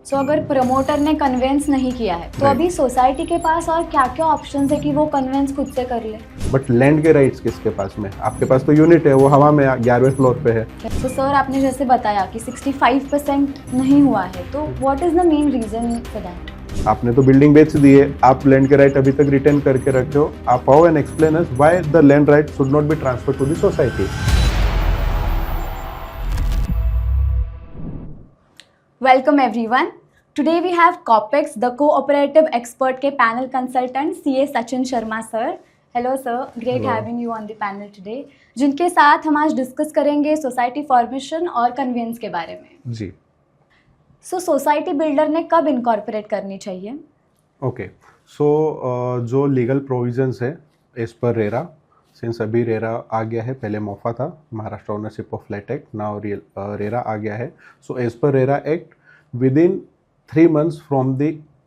सो अगर प्रमोटर ने कन्वेंस नहीं किया है तो अभी सोसाइटी के पास और क्या क्या ऑप्शंस है कि वो कन्वेंस खुद से कर ले? बट लैंड के राइट्स किसके पास में? आपके पास तो यूनिट है, वो हवा में 11वें फ्लोर पे है। तो सर आपने जैसे बताया कि 65% नहीं हुआ है, तो what is the main reason for that? आपने तो बिल्डिंग बेच दी है, आप लैंड के राइट अभी तक रिटेन करके रखे हो। आप आओ and explain us why the land right should not be transferred to the society. Welcome everyone. Today we have Copex the cooperative expert के panel consultant CA Sachin Sharma sir. Hello sir, great having you on the panel today, जिनके साथ हम आज discuss करेंगे society formation और convince के बारे में। जी। सो सोसाइटी बिल्डर ने कब इनकॉर्पोरेट करनी चाहिए? ओके, सो जो लीगल प्रोविजंस है एज पर रेरा, सिंस अभी रेरा आ गया है, पहले मोफा था, Maharashtra ownership of flat act, now RERA आ गया है। So as per RERA act within 3 months from the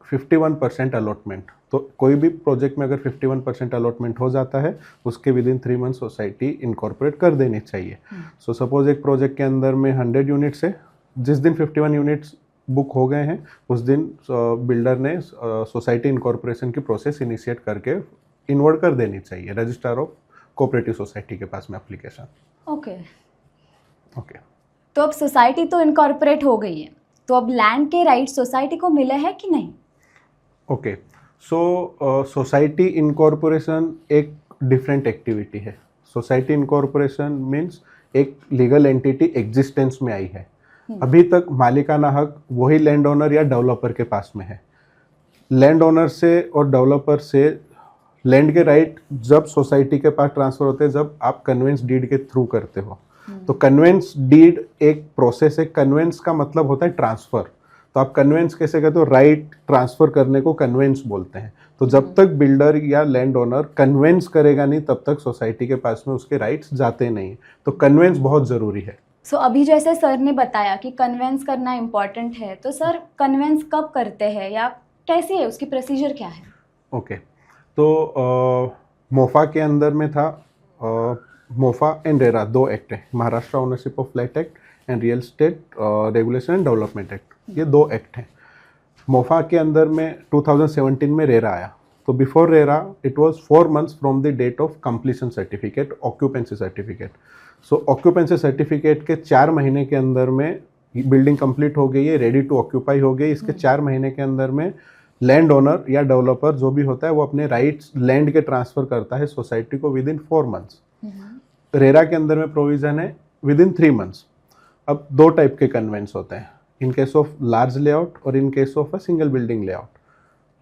51% allotment, तो कोई भी प्रोजेक्ट में अगर 51% अलॉटमेंट हो जाता है उसके with in 3 months society incorporate कर देनी चाहिए। सो सपोज एक प्रोजेक्ट के अंदर में 100 यूनिट्स है, जिस दिन 51 यूनिट्स बुक हो गए हैं उस दिन बिल्डर ने सोसाइटी इनकॉर्पोरेशन की प्रोसेस इनिशिएट करके इनवर्ड कर देनी चाहिए रजिस्ट्रार ऑफ कोऑपरेटिव सोसाइटी के पास में एप्लीकेशन। ओके। ओके, तो अब सोसाइटी तो इनकॉर्पोरेट हो गई है, तो अब लैंड के राइट सोसाइटी को मिले हैं कि नहीं? ओके, सो सोसाइटी इनकॉर्पोरेशन एक डिफरेंट एक्टिविटी है। सोसाइटी इनकॉर्पोरेशन मीन्स एक लीगल एंटिटी एग्जिस्टेंस में आई है। अभी तक मालिकाना हक वही लैंड ओनर या डेवलपर के पास में है। लैंड ओनर से और डेवलपर से लैंड के राइट जब सोसाइटी के पास ट्रांसफर होते हैं जब आप कन्वेंस डीड के थ्रू करते हो। तो कन्वेंस डीड एक प्रोसेस है। कन्वेंस का मतलब होता है ट्रांसफर। तो आप कन्वेंस कैसे कहते हो? राइट ट्रांसफर करने को कन्वेंस बोलते हैं। तो जब तक बिल्डर या लैंड ओनर कन्वेंस करेगा नहीं तब तक सोसाइटी के पास में उसके राइट्स जाते नहीं। तो कन्वेंस बहुत ज़रूरी है। सो अभी जैसे सर ने बताया कि कन्वेंस करना इम्पॉर्टेंट है, तो सर कन्वेंस कब करते हैं या कैसी है, उसकी प्रोसीजर क्या है? ओके, तो मोफा के अंदर में था, मोफा एंड रेरा 2 एक्ट है, Maharashtra ownership of flat act and real estate regulation and development act, ये 2 एक्ट हैं। मोफा के अंदर में 2017 में रेरा आया। तो before RERA it was 4 months from the date of completion certificate, occupancy certificate. So occupancy certificate के 4 महीने के अंदर में बिल्डिंग कंप्लीट हो गई है, रेडी टू ऑक्यूपाई हो गई। इसके 4 महीने के अंदर में लैंड ओनर या डेवलपर जो भी होता है वो अपने राइट्स लैंड के ट्रांसफर करता है सोसाइटी को विद इन 4 months। रेरा के अंदर में प्रोविजन है विद इन 3 months। अब 2 टाइप के कन्वेंस होते हैं, in case of large layout और in case of a single building layout.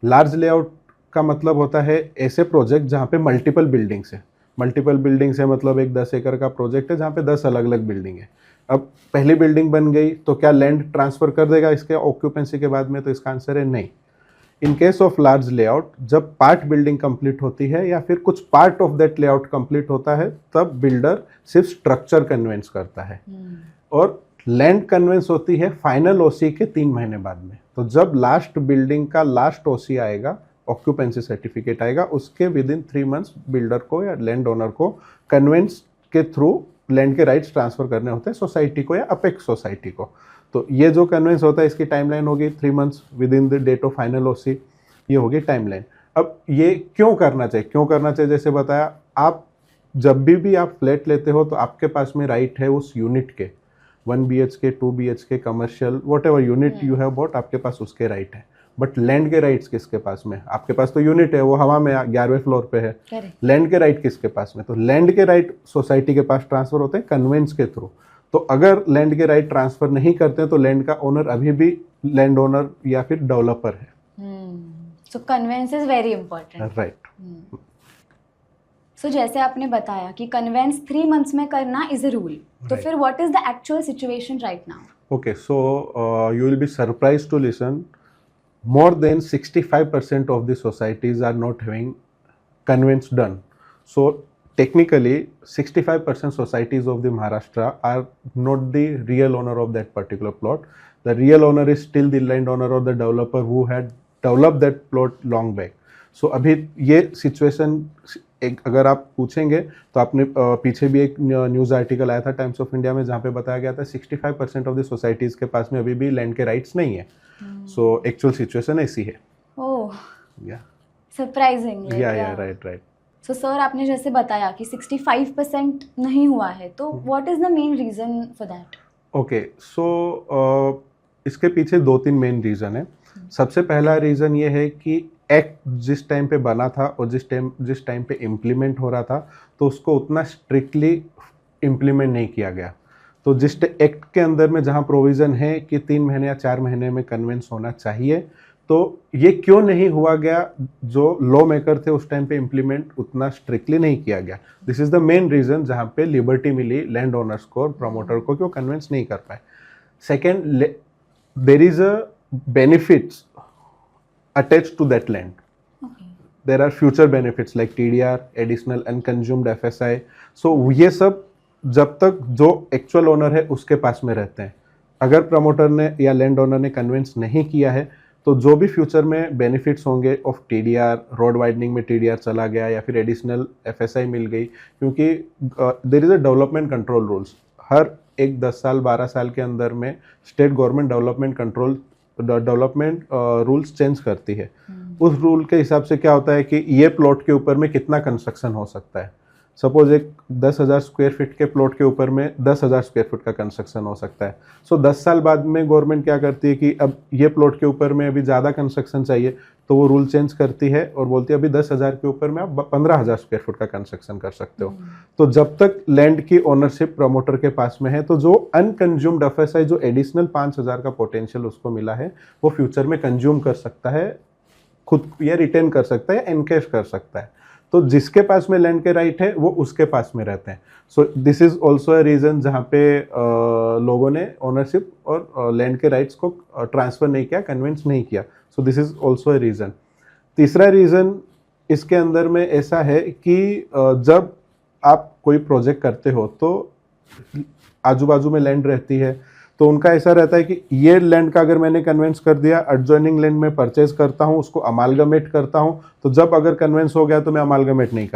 Large layout का मतलब होता है ऐसे प्रोजेक्ट जहाँ पे मल्टीपल बिल्डिंग्स है। मल्टीपल बिल्डिंग्स है मतलब एक 10 एकड़ का प्रोजेक्ट है जहाँ पे 10 अलग अलग बिल्डिंग है। अब पहली बिल्डिंग बन गई तो क्या लैंड ट्रांसफर कर देगा इसके ऑक्यूपेंसी के बाद में? तो इसका आंसर है नहीं। इन केस ऑफ लार्ज लेआउट जब पार्ट बिल्डिंग कंप्लीट होती है या फिर कुछ part of that layout complete होता है तब बिल्डर सिर्फ स्ट्रक्चर कन्वेंस करता है। और लैंड कन्वेंस होती है फाइनल ओसी के 3 महीने बाद में। तो जब लास्ट बिल्डिंग का लास्ट ओसी आएगा, ऑक्यूपेंसी सर्टिफिकेट आएगा, उसके विद इन 3 months बिल्डर को या लैंड ओनर को कन्वेंस के थ्रू लैंड के राइट्स ट्रांसफर करने होते हैं सोसाइटी को या अपेक्स सोसाइटी को। तो ये जो कन्वेंस होता है इसकी टाइमलाइन होगी 3 months within the date of final OC, ये होगी टाइमलाइन। अब ये क्यों करना चाहिए? क्यों करना चाहिए? जैसे बताया, आप जब भी आप फ्लैट लेते हो तो आपके पास में राइट है उस यूनिट के, 1 BHK 2 BHK commercial what ever unit you have bought, आपके पास उसके राइट है। बट लैंड के राइट्स किसके पास में? आपके पास तो यूनिट है, वो हवा में 11वें फ्लोर पे है। लैंड के राइट किसके पास में? तो लैंड के राइट सोसाइटी के पास ट्रांसफर होते हैं कन्वेंस के थ्रू। तो अगर लैंड के राइट ट्रांसफर नहीं करते तो लैंड का ओनर अभी भी लैंड ओनर या फिर डेवलपर है। So conveyance is very important, right. So जैसे आपने बताया कि कन्वेंस 3 months में करना इज अ रूल, तो फिर what is the actual situation right now? Okay, so you will be surprised to listen, more than 65% of the societies are not having conveyance done. So technically 65% societies of the Maharashtra are not the real owner of that particular plot. The real owner is still the landowner or the developer who had developed that plot long back. So अभी ये situation एक अगर आप पूछेंगे तो आपने पीछे भी एक न्यूज़ आर्टिकल आया था टाइम्स ऑफ इंडिया में जहाँ पे बताया गया था 65% ऑफ द सोसाइटीज़ के पास में अभी भी लैंड के राइट्स नहीं है. सो एक्चुअल सिचुएशन ऐसी है. ओह, या सरप्राइजिंग. या राइट. सो सर, आपने जैसे बताया कि 65% नहीं हुआ है, तो what is the main reason for that? Okay, so इसके पीछे 2-3 मेन रीज़न है. सबसे पहला रीज़न ये है कि एक्ट जिस टाइम पे बना था और जिस टाइम पे इम्प्लीमेंट हो रहा था तो उसको उतना स्ट्रिक्टली इम्प्लीमेंट नहीं किया गया. तो जिस एक्ट के अंदर में जहाँ प्रोविज़न है कि 3 महीने या 4 महीने में कन्वेंस होना चाहिए, तो ये क्यों नहीं हुआ गया? जो लॉ मेकर थे उस टाइम पे इम्प्लीमेंट उतना स्ट्रिक्टली नहीं किया गया. This is the main reason जहाँ पे लिबर्टी मिली लैंड ओनर्स को और प्रमोटर को कि वो कन्वेंस नहीं कर पाए. Second, there is a benefits attached to that land. Okay. There are future benefits like TDR, additional unconsumed FSI. So ये सब जब तक जो एक्चुअल ओनर है उसके पास में रहते हैं. अगर प्रमोटर ने या लैंड ओनर ने कन्विंस नहीं किया है तो जो भी फ्यूचर में बेनिफिट्स होंगे ऑफ TDR, रोड वाइडनिंग में TDR चला गया या फिर एडिशनल FSI मिल गई, क्योंकि there is a development control rules. हर एक 10 साल 12 साल के अंदर में state government development rules change करती है. उस रूल के हिसाब से क्या होता है कि ये प्लॉट के ऊपर में कितना कंस्ट्रक्शन हो सकता है. सपोज एक 10,000 स्क्वायर फीट के प्लॉट के ऊपर में 10,000 स्क्वायर फीट का कंस्ट्रक्शन हो सकता है. सो 10 साल बाद में गवर्नमेंट क्या करती है कि अब ये प्लॉट के ऊपर में अभी ज़्यादा कंस्ट्रक्शन चाहिए, तो वो रूल चेंज करती है और बोलती है अभी 10,000 के ऊपर में आप 15,000 स्क्वायर फीट का कंस्ट्रक्शन कर सकते हो. तो जब तक लैंड की ओनरशिप प्रमोटर के पास में है तो जो अनकंज्यूम्ड FSI जो एडिशनल 5,000 का पोटेंशियल उसको मिला है वो फ्यूचर में कंज्यूम कर सकता है, खुद या रिटेन कर सकता है या एनकैश कर सकता है. तो जिसके पास में लैंड के राइट है वो उसके पास में रहते हैं. सो this is also a reason जहाँ पे लोगों ने ओनरशिप और लैंड के राइट्स को ट्रांसफ़र नहीं किया, कन्विंस नहीं किया. सो this is also a reason. तीसरा रीज़न इसके अंदर में ऐसा है कि जब आप कोई प्रोजेक्ट करते हो तो आजू बाजू में लैंड रहती है, तो उनका ऐसा रहता है कि ये लैंड का अगर मैंने कन्वेंस कर दिया, एडजॉइनिंग लैंड में परचेज करता हूँ, उसको अमालगमेट करता हूँ, तो जब अगर कन्वेंस हो गया तो मैं अमालगमेट नहीं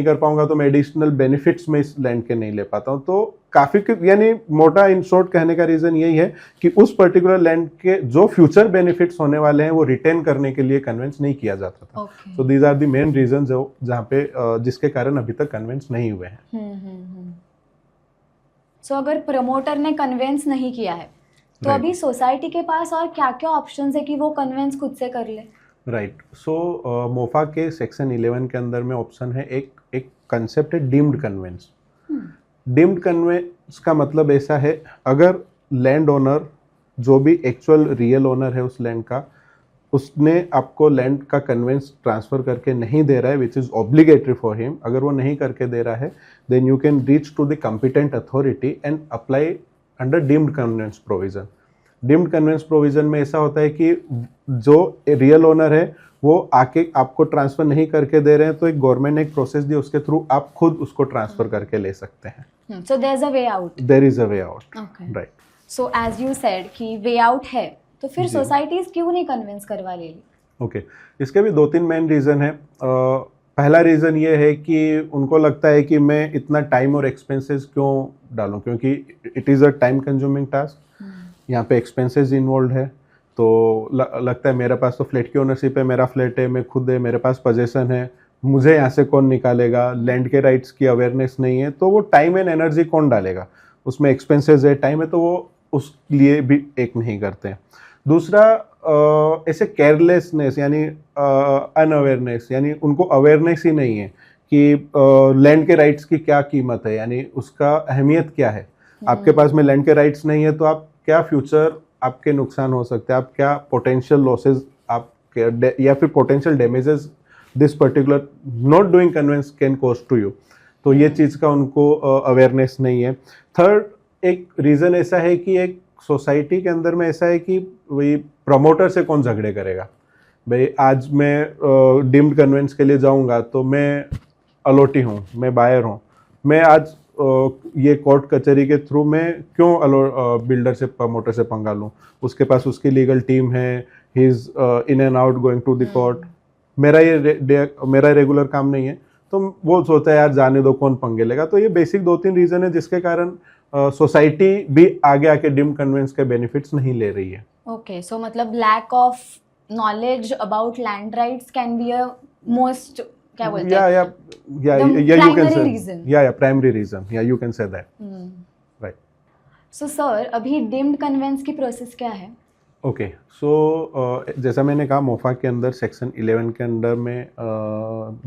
कर पाऊंगा तो मैं एडिशनल बेनिफिट्स में इस लैंड के नहीं ले पाता हूँ. तो काफ़ी यानी मोटा इन शॉर्ट कहने का रीज़न यही है कि उस पर्टिकुलर लैंड के जो फ्यूचर बेनिफिट्स होने वाले हैं वो रिटेन करने के लिए कन्वेंस नहीं किया जाता था. So these are the main reason जहाँ पे जिसके कारण अभी तक कन्वेंस नहीं हुए हैं. सो अगर प्रमोटर ने कन्वेंस नहीं किया है तो Right. अभी सोसाइटी के पास और क्या क्या ऑप्शंस है कि वो कन्वेंस खुद से कर ले? राइट. सो मोफा के सेक्शन 11 के अंदर में ऑप्शन है एक कंसेप्ट है डीम्ड कन्वेंस. डीम्ड कन्वेंस का मतलब ऐसा है, अगर लैंड ओनर जो भी एक्चुअल रियल ओनर है उस लैंड का, उसने आपको लैंड का कन्वेंस ट्रांसफ़र करके नहीं दे रहा है which is obligatory for him, अगर वो नहीं करके दे रहा है then you can reach to the competent authority and apply under deemed conveyance provision. Deemed conveyance provision में ऐसा होता है कि जो रियल ओनर है वो आके आपको ट्रांसफ़र नहीं करके दे रहे हैं तो एक गवर्नमेंट ने एक प्रोसेस दी, उसके थ्रू आप खुद उसको ट्रांसफ़र करके ले सकते हैं. So there is a way out. There is a way out. Okay. Right. So as you said कि वे आउट है, तो फिर जी. सोसाइटीज क्यों नहीं कन्विंस करवा ले ली? ओके, इसके भी 2-3 मेन रीज़न है. पहला रीज़न ये है कि उनको लगता है कि मैं इतना टाइम और एक्सपेंसेस क्यों डालूं, क्योंकि it is a time consuming task. यहाँ पे एक्सपेंसेस इन्वॉल्व है, तो लगता है मेरे पास तो फ्लैट की ओनरशिप है, मेरा फ्लैट है, मैं खुद है, मेरे पास पोजेसन है, मुझे यहाँ से कौन निकालेगा, लैंड के राइट्स की अवेयरनेस नहीं है, तो वो टाइम एंड एनर्जी कौन डालेगा, उसमें एक्सपेंसेस है, टाइम है, तो वो उस लिए भी एक नहीं करते हैं. दूसरा ऐसे केयरलेसनेस यानी अनअवेयरनेस, यानी उनको अवेयरनेस ही नहीं है कि लैंड के राइट्स की क्या कीमत है, यानी उसका अहमियत क्या है. आपके पास में लैंड के राइट्स नहीं है तो आप क्या फ्यूचर आपके नुकसान हो सकते हैं, आप क्या पोटेंशियल लॉसेज आप या फिर potential damages this particular not doing conveyance can cost to you. तो ये चीज़ का उनको अवेयरनेस नहीं है. थर्ड एक रीज़न ऐसा है कि एक सोसाइटी के अंदर में ऐसा है कि वही प्रमोटर से कौन झगड़े करेगा. भाई आज मैं डीम्ड कन्वेंस के लिए जाऊंगा तो मैं अलॉटी हूँ, मैं बायर हूँ, मैं आज ये कोर्ट कचहरी के थ्रू मैं क्यों बिल्डर से प्रमोटर से पंगा लूँ. उसके पास उसकी लीगल टीम है, he is in and out going to the court. मेरा रेगुलर काम नहीं है, तो वो सोचता है यार जाने दो, कौन पंगे लेगा। तो ये बेसिक 2-3 रीजन है जिसके कारण सोसाइटी भी आगे आके डिम्ड कन्वेंस के बेनिफिट्स नहीं ले रही है। ओके, सो मतलब lack of knowledge about land rights can be a most, क्या बोलते हैं, you can primary say, reason. primary reason, you can say that, right. So sir अभी डिम्ड कन्वेंस की प्रोसेस क्या है? ओके, सो जैसा मैंने कहा, मोफा के अंदर सेक्शन 11 के अंदर में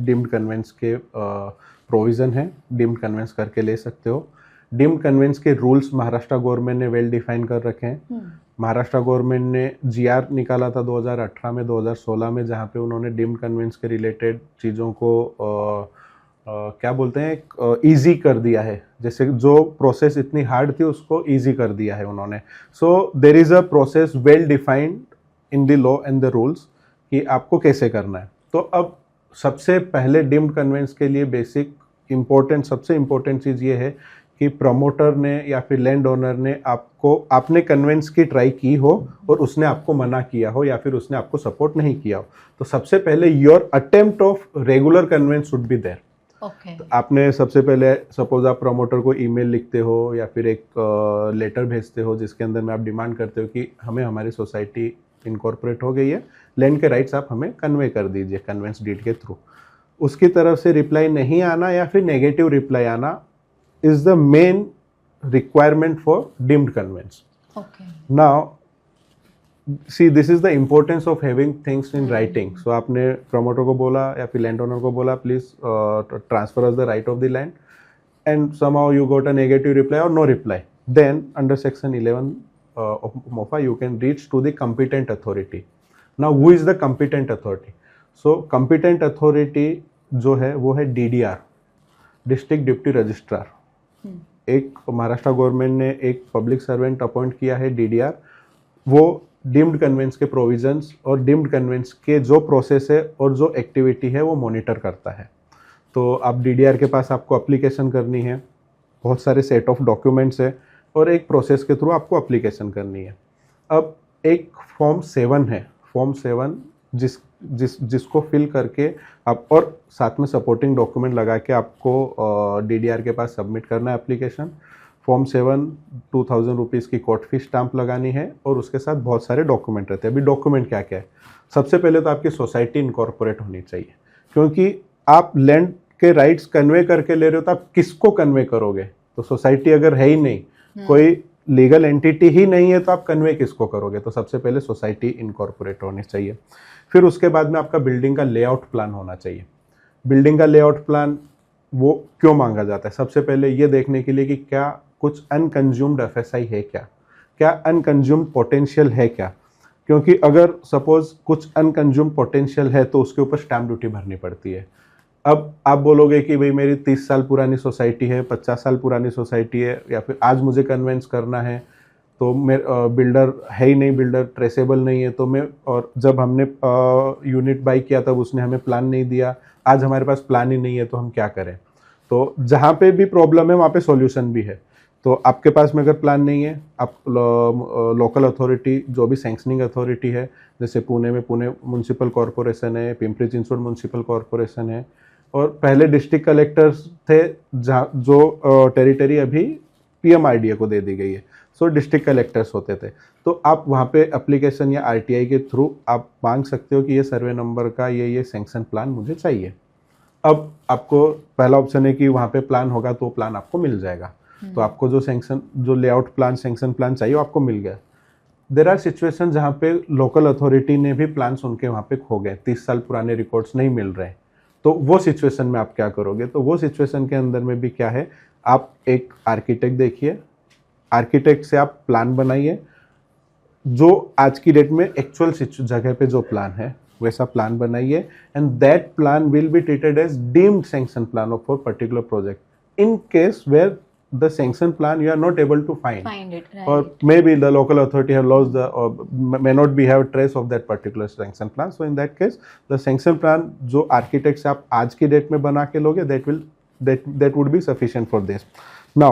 डिम्ड कन्वेंस के प्रोविज़न है, डिम्ड कन्वेंस करके ले सकते हो। डिम्ड कन्वेंस के रूल्स महाराष्ट्र गवर्नमेंट ने वेल डिफाइन कर रखे हैं। महाराष्ट्र गवर्नमेंट ने जीआर निकाला था 2018 में, 2016 में, जहाँ पे उन्होंने डिम्ड कन्वेंस के रिलेटेड चीज़ों को क्या बोलते हैं, ईजी कर दिया है। जैसे जो प्रोसेस इतनी हार्ड थी उसको ईजी कर दिया है उन्होंने। So there is a process well defined in the law and the rules कि आपको कैसे करना है। तो अब सबसे पहले डिम्ड कन्वेंस के लिए बेसिक सबसे इम्पोर्टेंट चीज़ ये है कि प्रमोटर ने या फिर लैंड ओनर ने आपने कन्वेंस की ट्राई की हो और उसने आपको मना किया हो या फिर उसने आपको सपोर्ट नहीं किया हो। तो सबसे पहले your attempt of regular conveyance should be there. Okay, तो आपने सबसे पहले, सपोज आप प्रमोटर को ईमेल लिखते हो या फिर एक लेटर भेजते हो जिसके अंदर में आप डिमांड करते हो कि हमें हमारी सोसाइटी इनकॉर्पोरेट हो गई है, लैंड के राइट्स आप हमें कन्वे कर दीजिए कन्वेंस डीड के थ्रू। उसकी तरफ से रिप्लाई नहीं आना या फिर नेगेटिव रिप्लाई आना is the main requirement for deemed conveyance. Okay, now see, this is the importance of having things in writing. So आपने प्रमोटर को बोला या फिर लैंड ओनर को बोला, please transfer us the right of the land, and somehow you got a negative reply or no reply, then under section 11 of MOFA you can reach to the competent authority. Now who is the competent authority? So competent authority जो है वो है DDR, district deputy registrar. एक Maharashtra government ने एक public servant appoint किया है DDR। वो डिम्ड कन्वेंस के प्रोविजंस और डिम्ड कन्वेंस के जो प्रोसेस है और जो एक्टिविटी है वो मॉनिटर करता है। तो आप DDR के पास आपको एप्लीकेशन करनी है, बहुत सारे सेट ऑफ डॉक्यूमेंट्स है और एक प्रोसेस के थ्रू आपको एप्लीकेशन करनी है। अब एक फॉर्म 7 है, फॉर्म 7 जिसको फिल करके आप और साथ में सपोर्टिंग डॉक्यूमेंट लगा के आपको DDR के पास सबमिट करना है एप्लीकेशन। फॉर्म 7 2000 रुपीज़ की कोर्ट फी स्टाम्प लगानी है और उसके साथ बहुत सारे डॉक्यूमेंट रहते हैं। अभी डॉक्यूमेंट क्या क्या है? सबसे पहले तो आपकी सोसाइटी इनकॉर्पोरेट होनी चाहिए, क्योंकि आप लैंड के राइट्स कन्वे करके ले रहे हो तो आप किसको कन्वे करोगे? तो सोसाइटी अगर है ही नहीं, कोई लीगल एंटिटी ही नहीं है, तो आप कन्वे किसको करोगे? तो सबसे पहले सोसाइटी इनकॉर्पोरेट होनी चाहिए। फिर उसके बाद में आपका बिल्डिंग का लेआउट प्लान होना चाहिए। बिल्डिंग का लेआउट प्लान वो क्यों मांगा जाता है? सबसे पहले ये देखने के लिए कि क्या कुछ अनकंज्यूम्ड FSI है, क्या अनकंज्यूम्ड पोटेंशियल है क्या? क्योंकि अगर सपोज कुछ अनकंज्यूम्ड पोटेंशियल है तो उसके ऊपर स्टैम्प ड्यूटी भरनी पड़ती है। अब आप बोलोगे कि भाई मेरी 30 साल पुरानी सोसाइटी है, 50 साल पुरानी सोसाइटी है, या फिर आज मुझे कन्वेंस करना है, तो बिल्डर है ही नहीं, बिल्डर ट्रेसेबल नहीं है, तो मैं, और जब हमने यूनिट बाई किया तब उसने हमें प्लान नहीं दिया, आज हमारे पास प्लान ही नहीं है, तो हम क्या करें? तो जहाँ पे भी प्रॉब्लम है वहाँ पे सॉल्यूशन भी है। तो आपके पास में अगर प्लान नहीं है, आप लोकल अथॉरिटी, जो भी सैंक्शनिंग अथॉरिटी है, जैसे पुणे में पुणे म्यूनसिपल कॉरपोरेशन है, पिंपरी चिंचवड म्यूनसिपल कॉरपोरेशन है, और पहले डिस्ट्रिक्ट कलेक्टर्स थे जो टेरिटरी अभी PMRDA को दे दी गई है, सो डिस्ट्रिक्ट कलेक्टर्स होते थे। तो आप वहाँ पे एप्लीकेशन या RTI के थ्रू आप मांग सकते हो कि ये सर्वे नंबर का ये सैंक्शन प्लान मुझे चाहिए। अब आपको पहला ऑप्शन है कि वहाँ पे प्लान होगा तो प्लान आपको मिल जाएगा, तो आपको जो लेआउट प्लान, सैंक्शन प्लान चाहिए वो आपको मिल गया। देर आर सिचुएशन जहाँ पे लोकल अथॉरिटी ने भी प्लान सुन के वहाँ पे खो गए, 30 साल पुराने रिकॉर्ड्स नहीं मिल रहे, तो वो सिचुएशन में आप क्या करोगे? तो वो सिचुएशन के अंदर में भी क्या है, आप एक आर्किटेक्ट देखिए, आर्किटेक्ट से आप प्लान बनाइए, जो आज की डेट में एक्चुअल जगह पे जो प्लान है वैसा प्लान बनाइए, and that plan will be treated as deemed sanction plan for particular project. In case where the sanction plan you are not able to find it, right. or maybe the local authority have lost the or may not be have trace of that particular sanction plan, so in that case the sanction plan जो architect से आप आज की date में बना के लोगे, that would be sufficient for this. Now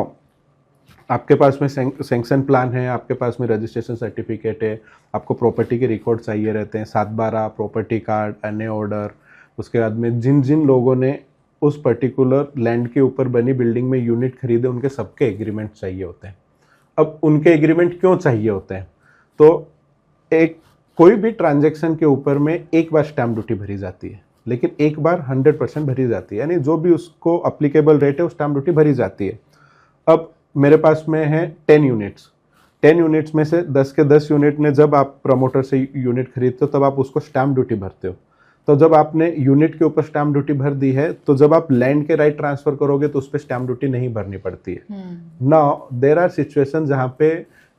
आपके पास में सैंक्शन प्लान है, आपके पास में रजिस्ट्रेशन सर्टिफिकेट है, आपको प्रॉपर्टी के रिकॉर्ड चाहिए रहते हैं, 7/12 प्रॉपर्टी कार्ड, NA ऑर्डर, उसके बाद में जिन जिन लोगों ने उस पर्टिकुलर लैंड के ऊपर बनी बिल्डिंग में यूनिट खरीदे उनके सबके एग्रीमेंट चाहिए होते हैं। अब उनके एग्रीमेंट क्यों चाहिए होते हैं? तो एक कोई भी ट्रांजैक्शन के ऊपर में एक बार स्टैम्प ड्यूटी भरी जाती है, लेकिन एक बार 100% भरी जाती है, यानी जो भी उसको अप्लीकेबल रेट है उस स्टैम्प ड्यूटी भरी जाती है। अब मेरे पास में है 10 यूनिट्स, 10 यूनिट्स में से 10 के 10 यूनिट ने जब आप प्रमोटर से यूनिट खरीदते हो तब आप उसको स्टैम्प ड्यूटी भरते हो। तो जब आपने यूनिट के ऊपर स्टैम्प ड्यूटी भर दी है तो जब आप लैंड के राइट ट्रांसफर करोगे तो उस पर स्टैम्प ड्यूटी नहीं भरनी पड़ती है। नाउ देयर आर सिचुएशन जहाँ पे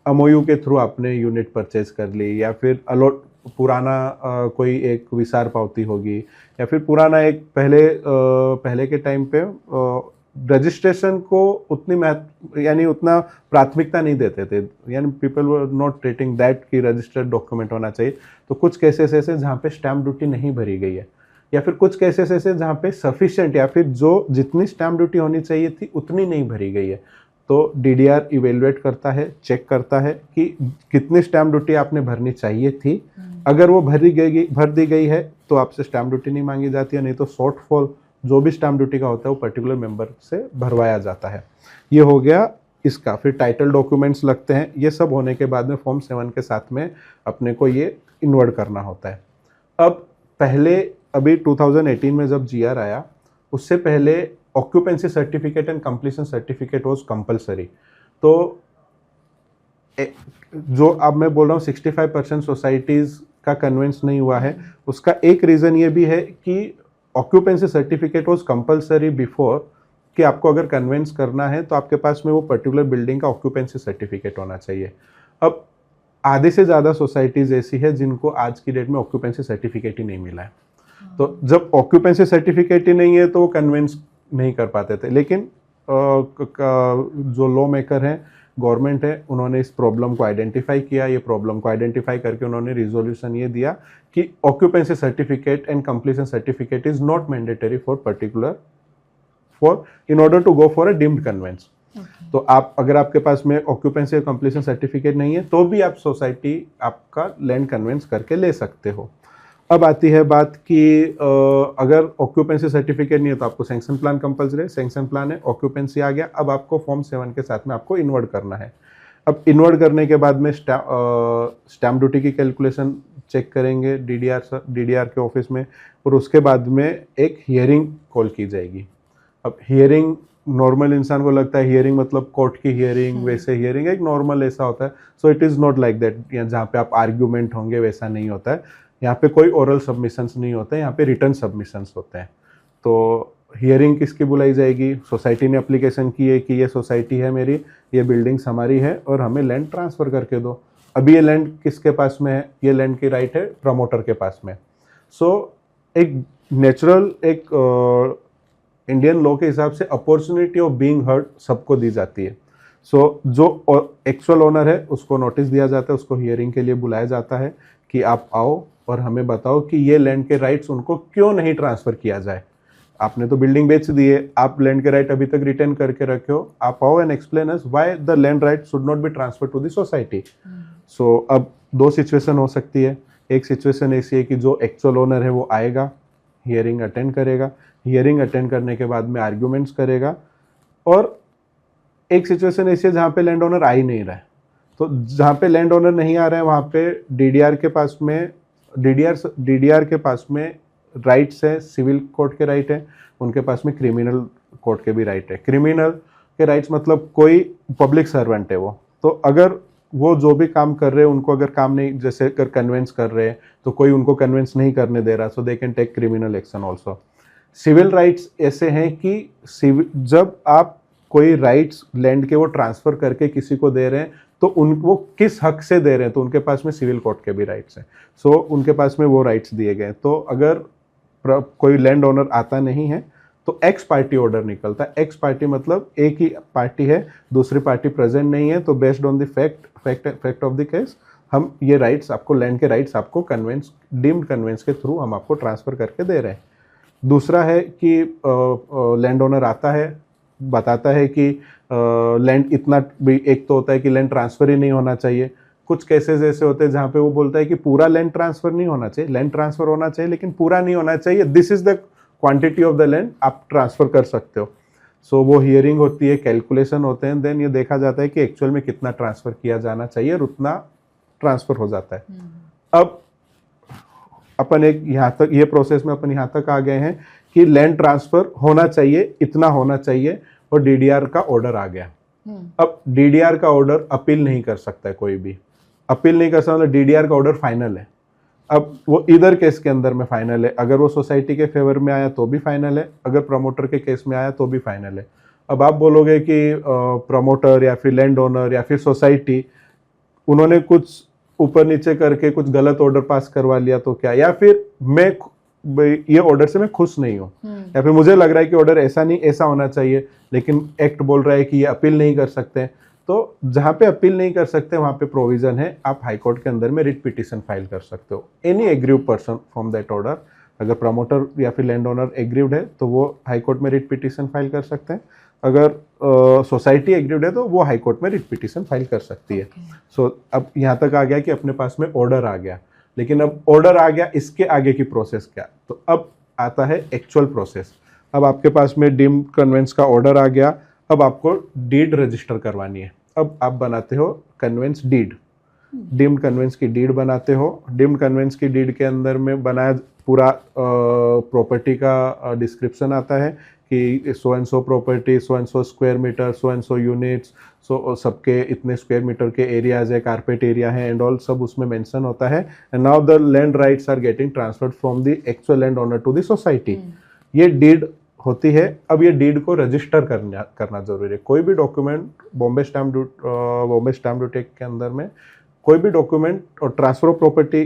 एमओयू के थ्रू आपने यूनिट परचेज कर ली, या फिर अलॉट पुराना कोई एक विसार पावती होगी, या फिर पुराना एक पहले के टाइम पे रजिस्ट्रेशन को उतनी महत्व यानी उतना प्राथमिकता नहीं देते थे, यानी people were not treating that कि रजिस्टर्ड डॉक्यूमेंट होना चाहिए। तो कुछ केसेस ऐसे जहाँ पे स्टैम्प ड्यूटी नहीं भरी गई है, या फिर कुछ केसेस ऐसे जहाँ पे सफिशिएंट या फिर जो जितनी स्टैम्प ड्यूटी होनी चाहिए थी उतनी नहीं भरी गई है। तो डीडीआर इवेलुएट करता है, चेक करता है कि कितनी स्टैम्प ड्यूटी आपने भरनी चाहिए थी। अगर वो भर दी गई है तो आपसे स्टैम्प ड्यूटी नहीं मांगी जाती है, नहीं तो शॉर्टफॉल जो भी स्टैम्प ड्यूटी का होता है वो पर्टिकुलर मेंबर से भरवाया जाता है। ये हो गया इसका। फिर टाइटल डॉक्यूमेंट्स लगते हैं। ये सब होने के बाद में फॉर्म 7 के साथ में अपने को ये इन्वर्ट करना होता है। अब पहले अभी 2018 में जब जीआर आया उससे पहले occupancy certificate and completion certificate was compulsory. तो जो अब मैं बोल रहा हूँ 65% सोसाइटीज़ का कन्वेंस नहीं हुआ है, उसका एक रीज़न ये भी है कि occupancy certificate was compulsory before, कि आपको अगर कन्वेंस करना है तो आपके पास में वो पर्टिकुलर बिल्डिंग का ऑक्यूपेंसी सर्टिफिकेट होना चाहिए। अब आधे से ज़्यादा सोसाइटीज़ ऐसी है जिनको आज की डेट में ऑक्यूपेंसी सर्टिफिकेट ही नहीं मिला है। तो जब ऑक्यूपेंसी सर्टिफिकेट ही नहीं है तो वो कन्वेंस नहीं कर पाते थे। लेकिन जो लॉ मेकर हैं, गवर्नमेंट है, उन्होंने इस प्रॉब्लम को आइडेंटिफाई किया। ये प्रॉब्लम को आइडेंटिफाई करके उन्होंने रिजोल्यूशन ये दिया कि occupancy certificate and completion certificate is not mandatory in order to go for a deemed conveyance. तो आप अगर आपके पास में ऑक्यूपेंसी और कंप्लीशन सर्टिफिकेट नहीं है तो भी आप सोसाइटी आपका लैंड कन्वेंस करके ले सकते हो। अब आती है बात कि अगर ऑक्यूपेंसी सर्टिफिकेट नहीं है तो आपको सैंक्शन प्लान कंपलसरी है। सैंक्शन प्लान है, ऑक्यूपेंसी आ गया, अब आपको फॉर्म 7 के साथ में आपको इन्वर्ट करना है। अब इन्वर्ट करने के बाद में स्टैम्प ड्यूटी की कैलकुलेशन चेक करेंगे डीडीआर के ऑफिस में, और उसके बाद में एक हियरिंग कॉल की जाएगी। अब हियरिंग नॉर्मल इंसान को लगता है हियरिंग मतलब कोर्ट की हियरिंग, वैसे हियरिंग एक नॉर्मल ऐसा होता है। So it is not like that, जहाँ पे आप आर्ग्यूमेंट होंगे वैसा नहीं होता है। यहाँ पे कोई ओरल सबमिशंस नहीं होते हैं, यहाँ पे रिटर्न सबमिशंस होते हैं। तो हियरिंग किसकी बुलाई जाएगी? सोसाइटी ने एप्लीकेशन की है कि ये सोसाइटी है मेरी, ये बिल्डिंग्स हमारी है और हमें लैंड ट्रांसफ़र करके दो। अभी ये लैंड किसके पास में है? ये लैंड की राइट है प्रमोटर के पास में। सो एक नेचुरल एक इंडियन लॉ के हिसाब से अपॉर्चुनिटी ऑफ बीइंग हर्ड सबको दी जाती है। सो जो एक्चुअल ओनर है उसको नोटिस दिया जाता है, उसको हियरिंग के लिए बुलाया जाता है कि आप आओ और हमें बताओ कि ये लैंड के राइट्स उनको क्यों नहीं ट्रांसफ़र किया जाए। आपने तो बिल्डिंग बेच दी है, आप लैंड के राइट अभी तक रिटेन करके रखे हो, आप आओ and explain us why the land right should not be transfer to the society. So अब दो सिचुएशन हो सकती है। एक सिचुएशन ऐसी है कि जो एक्चुअल ओनर है वो आएगा, हियरिंग अटेंड करेगा, हियरिंग अटेंड करने के बाद में आर्ग्यूमेंट्स करेगा, और एक सिचुएशन ऐसी है जहाँ पे लैंड ओनर आ ही नहीं रहा है। तो जहाँ पे लैंड ओनर नहीं आ रहा है वहाँ पे डीडीआर के पास में राइट्स है, सिविल कोर्ट के राइट है, उनके पास में क्रिमिनल कोर्ट के भी राइट है। क्रिमिनल के राइट्स मतलब कोई पब्लिक सर्वेंट है वो, तो अगर वो जो भी काम कर रहे हैं उनको अगर काम नहीं, जैसे अगर कन्वेंस कर रहे हैं तो कोई उनको कन्वेंस नहीं करने दे रहा, so they can take criminal action also. Civil rights ऐसे हैं कि जब आप कोई राइट्स लैंड के वो ट्रांसफ़र करके किसी को दे रहे हैं तो वो किस हक से दे रहे हैं, तो उनके पास में सिविल कोर्ट के भी राइट्स हैं। सो उनके पास में वो राइट्स दिए गए। तो अगर कोई लैंड ओनर आता नहीं है तो एक्स पार्टी ऑर्डर निकलता है। एक्स पार्टी मतलब एक ही पार्टी है, दूसरी पार्टी प्रेजेंट नहीं है, तो based on the fact of the case हम ये राइट्स आपको, लैंड के राइट्स आपको कन्वेंस, डीम्ड कन्वेंस के थ्रू हम आपको ट्रांसफ़र करके दे रहे हैं। दूसरा है कि लैंड ओनर आता है, बताता है कि लैंड इतना भी, एक तो होता है कि लैंड ट्रांसफ़र ही नहीं होना चाहिए, कुछ केसेस ऐसे होते हैं जहाँ पे वो बोलता है कि पूरा लैंड ट्रांसफर नहीं होना चाहिए, लैंड ट्रांसफर होना चाहिए लेकिन पूरा नहीं होना चाहिए, this is the quantity of the land आप ट्रांसफर कर सकते हो। सो वो हियरिंग होती है, कैलकुलेशन होते हैं, देन ये देखा जाता है कि एक्चुअल में कितना ट्रांसफर किया जाना चाहिए और उतना ट्रांसफर हो जाता है। अब अपन एक यहाँ तक, ये प्रोसेस में अपन यहाँ तक आ गए हैं कि लैंड ट्रांसफर होना चाहिए, इतना होना चाहिए, और डीडीआर का ऑर्डर आ गया। अब डीडीआर का ऑर्डर अपील नहीं कर सकता है कोई भी, अपील नहीं कर सकता, मतलब डीडीआर का ऑर्डर फाइनल है। अब वो इधर केस के अंदर में फाइनल है, अगर वो सोसाइटी के फेवर में आया तो भी फाइनल है, अगर प्रमोटर के केस में आया तो भी फाइनल है। अब आप बोलोगे कि प्रमोटर या फिर लैंड ओनर या फिर सोसाइटी, उन्होंने कुछ ऊपर नीचे करके कुछ गलत ऑर्डर पास करवा लिया तो क्या, या फिर मैं ये ऑर्डर से मैं खुश नहीं हूँ, या फिर मुझे लग रहा है कि ऑर्डर ऐसा नहीं ऐसा होना चाहिए, लेकिन एक्ट बोल रहा है कि ये अपील नहीं कर सकते। तो जहाँ पे अपील नहीं कर सकते वहाँ पे प्रोविजन है, आप हाई कोर्ट के अंदर में रिट पिटिशन फाइल कर सकते हो, any aggrieved person from that order. अगर प्रमोटर या फिर लैंड ओनर एग्रीव्ड है तो वो हाई कोर्ट में रिट पिटिशन फाइल कर सकते हैं, अगर सोसाइटी एग्रीव्ड है तो वो हाई कोर्ट में रिट पिटिशन फाइल कर सकती है। सो अब यहाँ तक आ गया कि अपने पास में ऑर्डर आ गया, लेकिन अब ऑर्डर आ गया, इसके आगे की प्रोसेस क्या, तो अब आता है एक्चुअल प्रोसेस। अब आपके पास में डीम्ड कन्वेंस का ऑर्डर आ गया, अब आपको डीड रजिस्टर करवानी है। अब आप बनाते हो कन्वेंस डीड, डीम्ड कन्वेंस की डीड बनाते हो। डीम्ड कन्वेंस की डीड के अंदर में बनाया पूरा प्रॉपर्टी का डिस्क्रिप्शन आता है कि so and so property, so and so square meter, so and so units, so सबके इतने स्क्वायर मीटर के एरियाज है, कारपेट एरिया है एंड ऑल, सब उसमें मेंशन होता है। And now the land rights are getting transferred from the actual land owner to the society. ये डीड होती है। अब ये डीड को रजिस्टर करना जरूरी है। कोई भी डॉक्यूमेंट बॉम्बे स्टैम्प ड्यूटी के अंदर में कोई भी डॉक्यूमेंट, और ट्रांसफर ऑफ प्रॉपर्टी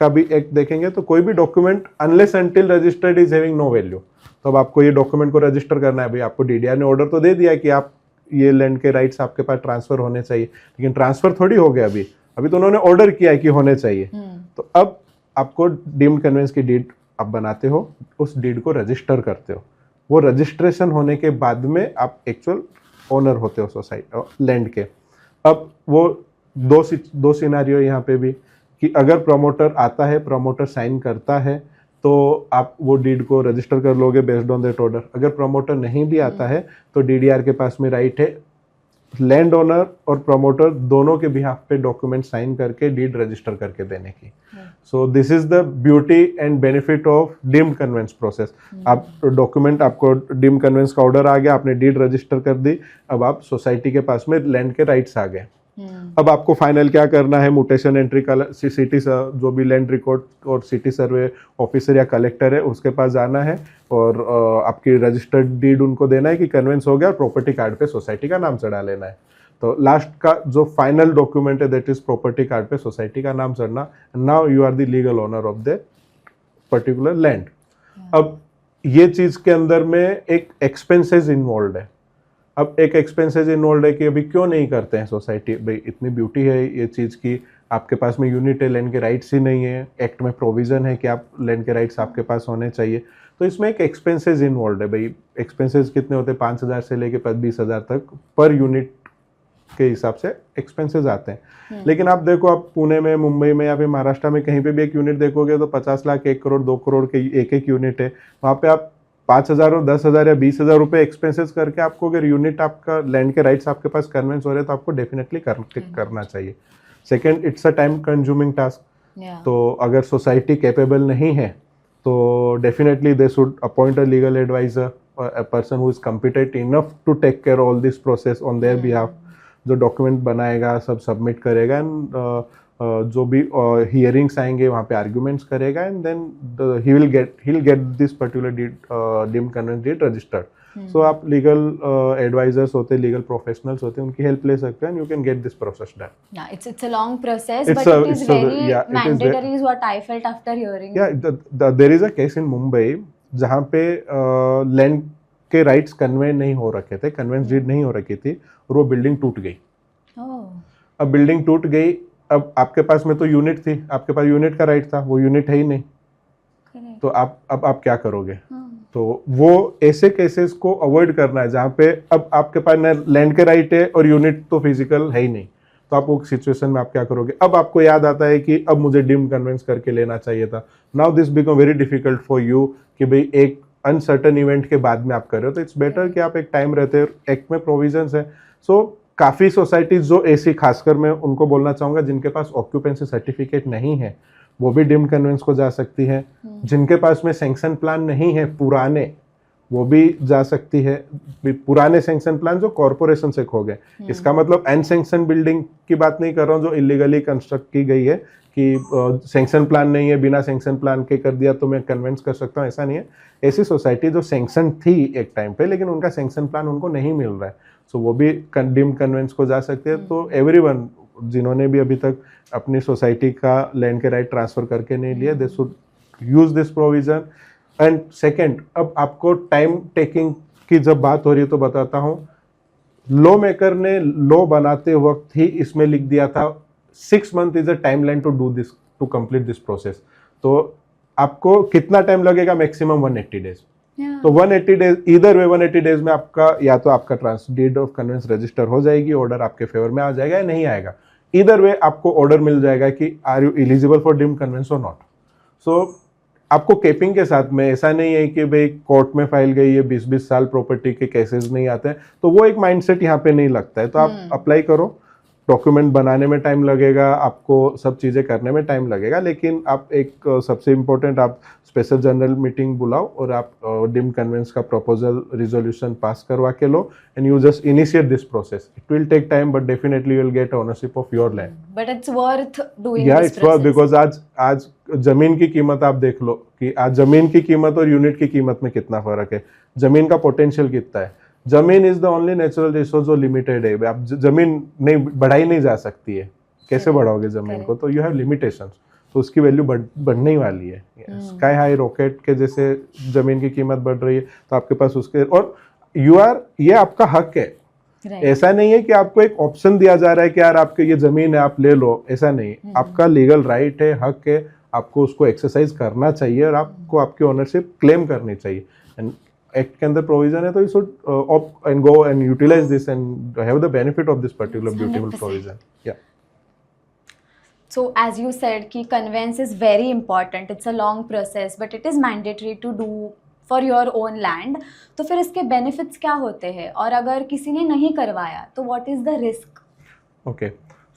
का भी एक्ट देखेंगे तो कोई भी document unless until registered is having no value. तो अब आपको ये डॉक्यूमेंट को रजिस्टर करना है। भाई आपको डीडीआर ने ऑर्डर तो दे दिया कि आप ये लैंड के राइट्स आपके पास ट्रांसफर होने चाहिए, लेकिन ट्रांसफर थोड़ी हो गया अभी तो उन्होंने ऑर्डर किया है कि होने चाहिए। तो अब आपको डीम्ड कन्वेंस की डीड आप बनाते हो, उस डीड को रजिस्टर करते हो। वो रजिस्ट्रेशन होने के बाद में आप एक्चुअल ओनर होते हो सोसाइटी लैंड के। अब वो दो सिनारियो यहाँ पे भी कि अगर प्रमोटर आता है, प्रमोटर साइन करता है तो आप वो डीड को रजिस्टर कर लोगे बेस्ड ऑन दैट ऑर्डर। अगर प्रमोटर नहीं भी आता है तो डीडीआर के पास में राइट है लैंड ओनर और प्रमोटर दोनों के बिहाफ पे डॉक्यूमेंट साइन करके डीड रजिस्टर करके देने की। So this is the beauty and benefit of deemed conveyance process. आप डॉक्यूमेंट, आपको डीम्ड कन्वेंस का ऑर्डर आ गया, आपने डीड रजिस्टर कर दी, अब आप सोसाइटी के पास में लैंड के राइट्स आ गए। अब आपको फाइनल क्या करना है, म्यूटेशन एंट्री का सिटी जो भी लैंड रिकॉर्ड और सिटी सर्वे ऑफिसर या कलेक्टर है उसके पास जाना है और आपकी रजिस्टर्ड डीड उनको देना है कि कन्वेंस हो गया, और प्रॉपर्टी कार्ड पे सोसाइटी का नाम चढ़ा लेना है। तो लास्ट का जो फाइनल डॉक्यूमेंट है दैट इज प्रॉपर्टी कार्ड पे सोसाइटी का नाम चढ़ना। Now you are the legal owner of the particular land. अब ये चीज के अंदर में एक एक्सपेंसेस इन्वॉल्व है। अब एक एक्सपेंसेस इन्वॉल्व है कि अभी क्यों नहीं करते हैं सोसाइटी, भाई इतनी ब्यूटी है ये चीज़ की, आपके पास में यूनिट है, लैंड के राइट्स ही नहीं है, एक्ट में प्रोविजन है कि आप लैंड के राइट्स आपके पास होने चाहिए, तो इसमें एक एक्सपेंसेस इन्वॉल्व है। भाई एक्सपेंसेस कितने होते हैं, 5,000 से लेके 20,000 तक पर यूनिट के हिसाब से एक्सपेंसेस आते हैं। लेकिन आप देखो, आप पुणे में, मुंबई में या फिर महाराष्ट्र में कहीं पे भी एक यूनिट देखोगे तो 50 लाख, 1 करोड़, 2 करोड़ के एक यूनिट है। वहाँ पे आप 5,000 और 10,000 या 20,000 रुपये एक्सपेंसेस करके आपको अगर यूनिट आपका लैंड के राइट्स आपके पास कन्वेंस हो रहे हैं तो आपको डेफिनेटली करना चाहिए। Second, it's a time consuming task. तो अगर सोसाइटी कैपेबल नहीं है तो definitely they should appoint a legal adviser, a person who is competent enough to take care all this process on their behalf, जो document बनाएगा, सब submit करेगा, and जो भी हियरिंग्स आएंगे वहाँ पे आर्ग्यूमेंट्स करेगा, and then he will get this particular deemed conveyance deed registered. So आप लीगल एडवाइजर्स होते हैं, लीगल प्रोफेशनल्स होते हैं, उनकी हेल्प ले सकते हैं, you can get this process done. Yeah, it's a long process, but it is very mandatory is what I felt after hearing. Yeah, there is a case in Mumbai जहाँ पे land के rights convey नहीं हो रखे थे, convince deed नहीं हो रखी थी, और वो बिल्डिंग टूट गई। अब बिल्डिंग टूट गई, अब आपके पास में तो यूनिट थी, आपके पास यूनिट का राइट था, वो यूनिट है ही नहीं, तो आप क्या करोगे? तो वो ऐसे केसेस को अवॉइड करना है जहाँ पे अब आपके पास न लैंड के राइट है और यूनिट तो फिजिकल है ही नहीं, तो आप वो सिचुएशन में आप क्या करोगे? अब आपको याद आता है कि अब मुझे डिम कन्विंस करके लेना चाहिए था। Now this become very difficult for you कि भाई एक अनसर्टन इवेंट के बाद में आप कर रहे हो, तो इट्स बेटर कि आप एक टाइम रहते हो, एक्ट में प्रोविजंस है। सो काफ़ी सोसाइटीज जो ऐसी, खासकर मैं उनको बोलना चाहूँगा जिनके पास ऑक्यूपेंसी सर्टिफिकेट नहीं है, वो भी डिम कन्वेंस को जा सकती है। जिनके पास में सैंक्शन प्लान नहीं है पुराने, वो भी जा सकती है। पुराने सैंक्शन प्लान जो कॉरपोरेशन से खो गए, इसका मतलब अनसैंक्शन बिल्डिंग की बात नहीं कर रहा हूँ जो इलीगली कंस्ट्रक्ट की गई है कि सैंक्शन प्लान नहीं है, बिना सैंक्शन प्लान के कर दिया तो मैं कन्वेंस कर सकता हूँ, ऐसा नहीं है। ऐसी सोसाइटी जो सैंक्शन थी एक टाइम पे, लेकिन उनका सैंक्शन प्लान उनको नहीं मिल रहा है, सो वो भी डिम कन्वेंस को जा सकते हैं। तो एवरीवन जिन्होंने भी अभी तक अपनी सोसाइटी का लैंड के राइट ट्रांसफर करके नहीं लिया, they should use this provision. And second, अब आपको टाइम टेकिंग की जब बात हो रही है तो बताता हूँ, लॉ मेकर ने लॉ बनाते वक्त ही इसमें लिख दिया था 6 month is a timeline to do this, to complete this process. तो आपको कितना टाइम लगेगा? Maximum 180 days. तो 180 डेज, इधर वे 180 डेज में आपका या तो आपका डीड ऑफ कन्वेंस रजिस्टर हो जाएगी, ऑर्डर आपके फेवर में आ जाएगा या नहीं आएगा। इधर वे आपको ऑर्डर मिल जाएगा कि are you eligible for deemed conveyance और नॉट। सो आपको केपिंग के साथ में, ऐसा नहीं है कि भाई कोर्ट में फाइल गई है, 20-20 साल प्रॉपर्टी के केसेस नहीं आते हैं, तो वो एक माइंडसेट यहाँ पे नहीं लगता है। तो आप अप्लाई करो, डॉक्यूमेंट बनाने में टाइम लगेगा, आपको सब चीज़ें करने में टाइम लगेगा, लेकिन आप एक सबसे इम्पोर्टेंट, आप स्पेशल जनरल मीटिंग बुलाओ और आप डिम कन्वेंस का प्रपोजल रिजोल्यूशन पास करवा के लो, and you just initiate this process. It will take time but definitely you will get ownership of your land. But it's worth doing या this it's worth, because आज जमीन की कीमत आप देख लो कि आज जमीन की कीमत और यूनिट की कीमत में कितना फर्क है, जमीन का पोटेंशियल कितना है। जमीन is the only natural resource जो लिमिटेड है। आप जमीन नहीं बढ़ाई नहीं जा सकती है, कैसे बढ़ाओगे जमीन को? तो यू हैव लिमिटेशंस, तो उसकी वैल्यू बढ़ने ही वाली है। स्काई हाई रॉकेट के जैसे जमीन की कीमत बढ़ रही है, तो आपके पास उसके, और ये आपका हक है। ऐसा नहीं है कि आपको एक ऑप्शन दिया जा रहा है कि यार आपके ये जमीन है आप ले लो, ऐसा नहीं। आपका लीगल राइट है, हक है, आपको उसको एक्सरसाइज करना चाहिए और आपको आपकी ओनरशिप क्लेम करनी चाहिए। एंड एक्ट के अंदर प्रोविजन है, तो you should opt and go and utilize this and have the benefit of this particular beautiful provision. या So as you said कि conveyance is very important, it's a long process but it is mandatory to do for your own land. तो फिर इसके benefits क्या होते हैं, और अगर किसी ने नहीं करवाया तो what is the risk? Okay,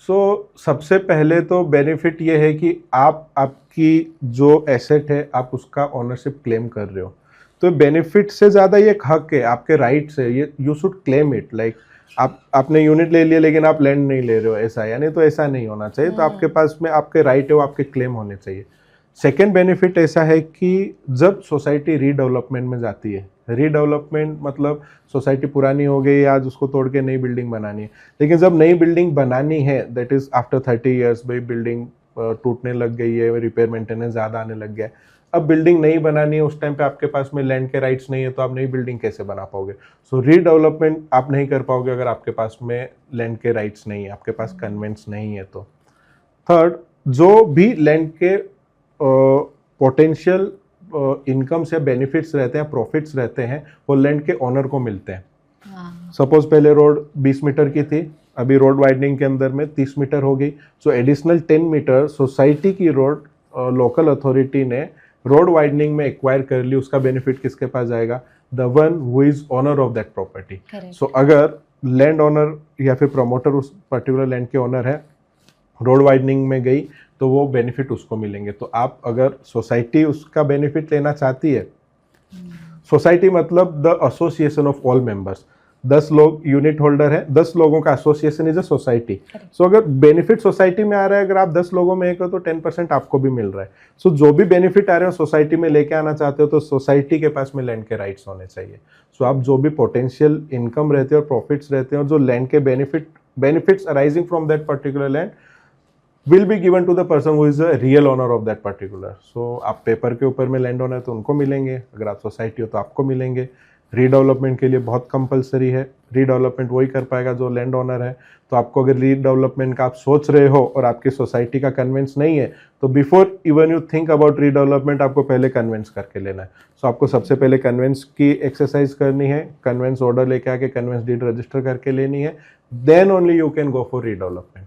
so सबसे पहले तो बेनिफिट ये है कि आपकी जो एसेट है आप उसका ओनरशिप क्लेम कर रहे हो, तो बेनिफिट से ज़्यादा ये एक हक है, आपके राइट्स है, ये you should claim it. Like आपने यूनिट ले लिया लेकिन आप लैंड नहीं ले रहे हो, ऐसा यानी, तो ऐसा नहीं होना चाहिए। तो आपके पास में आपके राइट है वो आपके क्लेम होने चाहिए। सेकेंड बेनिफिट ऐसा है कि जब सोसाइटी रीडेवलपमेंट में जाती है, रीडेवलपमेंट मतलब सोसाइटी पुरानी हो गई, आज उसको तोड़ के नई बिल्डिंग बनानी है, लेकिन जब नई बिल्डिंग बनानी है, दैट इज आफ्टर 30 ईयर्स, भाई बिल्डिंग टूटने लग गई है, रिपेयर मेंटेनेंस ज़्यादा आने लग गया है, अब बिल्डिंग नहीं बनानी है, उस टाइम पे आपके पास में लैंड के राइट्स नहीं है, तो आप नई बिल्डिंग कैसे बना पाओगे? सो रीडेवलपमेंट आप नहीं कर पाओगे अगर आपके पास में लैंड के राइट्स नहीं है, आपके पास कन्वेंस नहीं है। तो थर्ड, जो भी लैंड के पोटेंशियल इनकम्स या बेनिफिट्स रहते हैं, प्रॉफिट्स रहते हैं, वो लैंड के ओनर को मिलते हैं। सपोज पहले रोड 20 मीटर की थी, अभी रोड वाइडनिंग के अंदर में 30 मीटर हो गई, सो एडिशनल 10 मीटर सोसाइटी की रोड लोकल अथॉरिटी ने रोड वाइडनिंग में एक्वायर कर ली, उसका बेनिफिट किसके पास जाएगा? The one who is owner of that property. So अगर लैंड ओनर या फिर प्रमोटर उस पर्टिकुलर लैंड के ओनर है, रोड वाइडनिंग में गई, तो वो बेनिफिट उसको मिलेंगे। तो आप अगर सोसाइटी उसका बेनिफिट लेना चाहती है, सोसाइटी मतलब the association of all members, 10 लोग यूनिट होल्डर है, 10 लोगों का एसोसिएशन इज अ सोसाइटी। सो अगर बेनिफिट सोसाइटी में आ रहा है, अगर आप 10 लोगों में एक हो तो 10% आपको भी मिल रहा है। सो जो भी बेनिफिट आ रहे हो सोसाइटी में लेके आना चाहते हो, तो सोसाइटी के पास में लैंड के राइट्स होने चाहिए। सो आप जो भी पोटेंशियल इनकम रहते हैं और प्रॉफिट्स रहते हैं, और जो लैंड के benefits arising from that particular land will be given to the person who is the real owner of that particular. So आप पेपर के ऊपर में लैंड ओनर तो उनको मिलेंगे, अगर आप सोसाइटी हो तो आपको मिलेंगे। रीडेवलपमेंट के लिए बहुत कंपलसरी है, रीडेवलपमेंट वही कर पाएगा जो लैंड ओनर है। तो आपको अगर रीडेवलपमेंट का आप सोच रहे हो और आपकी सोसाइटी का कन्वेंस नहीं है, तो before even you think about redevelopment आपको पहले कन्वेंस करके लेना है। सो आपको सबसे पहले कन्वेंस की एक्सरसाइज करनी है, कन्वेंस ऑर्डर लेके आके कन्वेंस डीड रजिस्टर करके लेनी है, then only you can go for redevelopment.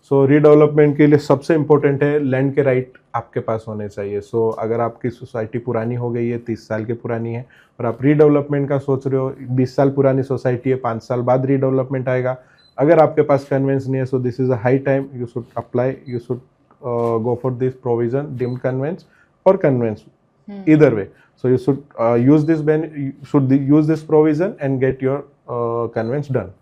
So redevelopment के लिए सबसे इम्पोर्टेंट है लैंड के राइट आपके पास होने चाहिए. सो अगर आपकी सोसाइटी पुरानी हो गई है, 30 साल की पुरानी है और आप रीडेवलपमेंट का सोच रहे हो, 20 साल पुरानी सोसाइटी है, 5 साल बाद रीडेवलपमेंट आएगा, अगर आपके पास कन्वेंस नहीं है, सो this is a high time you should apply, you should go for this provision, deemed conveyance or conveyance, either way. So you should use this provision and get your conveyance done.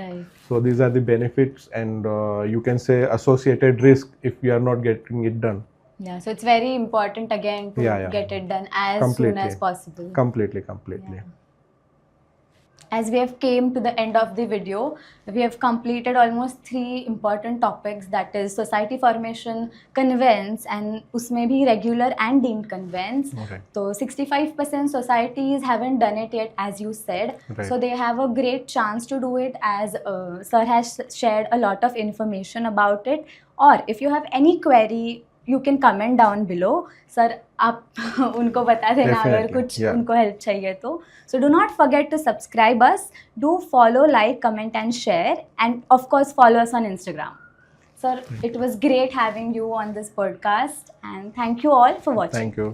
Right. So these are the benefits and you can say associated risk if you are not getting it done. Yeah, so it's very important again to Yeah. get it done as soon as possible. Completely. Yeah. As we have came to the end of the video, we have completed almost 3 important topics, that is society formation, conveyance, and usme bhi regular and deemed conveyance. Okay. So 65% societies haven't done it yet, as you said. Right. So they have a great chance to do it, as sir has shared a lot of information about it. Or if you have any query, you can comment down below. Sir, आप उनको बता देना अगर Definitely, कुछ yeah. उनको help चाहिए तो. So do not forget to subscribe us. Do follow, like, comment and share. And of course follow us on Instagram. Sir, it was great having you on this podcast. And thank you all for watching. Thank you.